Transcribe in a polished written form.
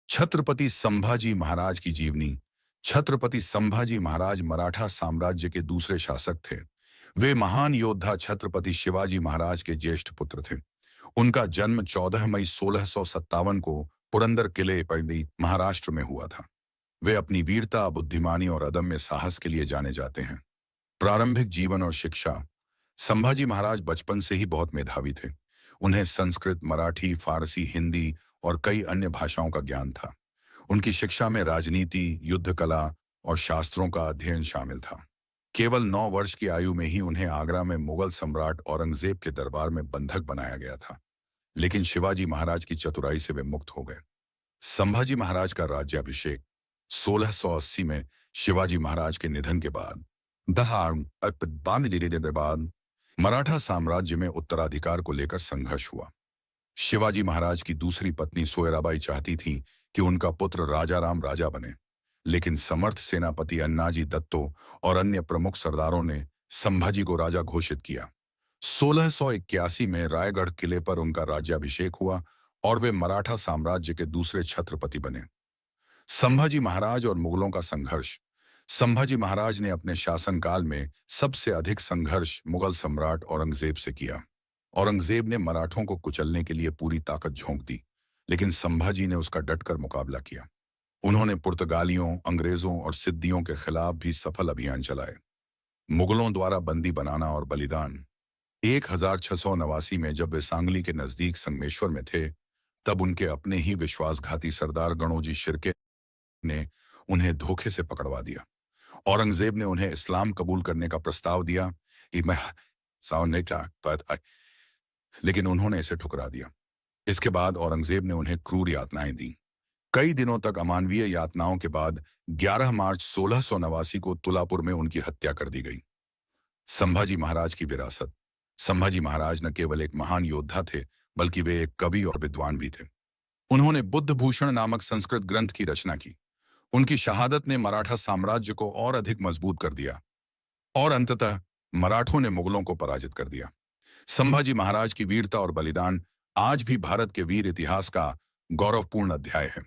छत्रपति संभाजी महाराज की जीवनी। छत्रपति संभाजी महाराज मराठा साम्राज्य के दूसरे शासक थे। वे महान योद्धा छत्रपति शिवाजी महाराज के ज्येष्ठ पुत्र थे। उनका जन्म 14 मई 1657 को पुरंदर किले पर महाराष्ट्र में हुआ था। वे अपनी वीरता, बुद्धिमानी और अदम्य साहस के लिए जाने जाते हैं। प्रारंभिक जीवन और शिक्षा। संभाजी महाराज बचपन से ही बहुत मेधावी थे। उन्हें संस्कृत, मराठी, फारसी, हिंदी और कई अन्य भाषाओं का ज्ञान था। उनकी शिक्षा में राजनीति, युद्ध कला और शास्त्रों का अध्ययन शामिल था। केवल 9 वर्ष की आयु में ही उन्हें आगरा में मुगल सम्राट औरंगजेब के दरबार में बंधक बनाया गया था, लेकिन शिवाजी महाराज की चतुराई से वे मुक्त हो गए। संभाजी महाराज का राज्याभिषेक 1680 में शिवाजी महाराज के निधन के बाद मराठा साम्राज्य में उत्तराधिकार को लेकर संघर्ष हुआ। शिवाजी महाराज की दूसरी पत्नी सोयराबाई चाहती थी कि उनका पुत्र राजाराम राजा बने, लेकिन समर्थ सेनापति अन्नाजी दत्तो और अन्य प्रमुख सरदारों ने संभाजी को राजा घोषित किया। 1681 में रायगढ़ किले पर उनका राज्याभिषेक हुआ और वे मराठा साम्राज्य के दूसरे छत्रपति बने। संभाजी महाराज और मुगलों का संघर्ष। संभाजी महाराज ने अपने शासनकाल में सबसे अधिक संघर्ष मुगल सम्राट औरंगजेब से किया। औरंगजेब ने मराठों को कुचलने के लिए पूरी ताकत झोंक दी, लेकिन संभाजी ने उसका डटकर मुकाबला किया। उन्होंने पुर्तगालियों, अंग्रेजों और सिद्दियों के खिलाफ भी सफल अभियान चलाए। मुगलों द्वारा बंदी बनाना और बलिदान। 1689 में जब वे सांगली के नजदीक संगमेश्वर में थे, तब उनके अपने ही विश्वासघाती सरदार गणोजी शिर्के ने उन्हें धोखे से पकड़वा दिया। औरंगजेब ने उन्हें इस्लाम कबूल करने का प्रस्ताव दिया, लेकिन उन्होंने इसे ठुकरा दिया। इसके बाद औरंगजेब ने उन्हें क्रूर यातनाएं दी। कई दिनों तक अमानवीय यातनाओं के बाद 11 मार्च 1689 को तुलापुर में उनकी हत्या कर दी गई। संभाजी महाराज की विरासत। संभाजी महाराज न केवल एक महान योद्धा थे, बल्कि वे एक कवि और विद्वान भी थे। उन्होंने बुद्धभूषण नामक संस्कृत ग्रंथ की रचना की। उनकी शहादत ने मराठा साम्राज्य को और अधिक मजबूत कर दिया और अंततः मराठों ने मुगलों को पराजित कर दिया। संभाजी महाराज की वीरता और बलिदान आज भी भारत के वीर इतिहास का गौरवपूर्ण अध्याय है।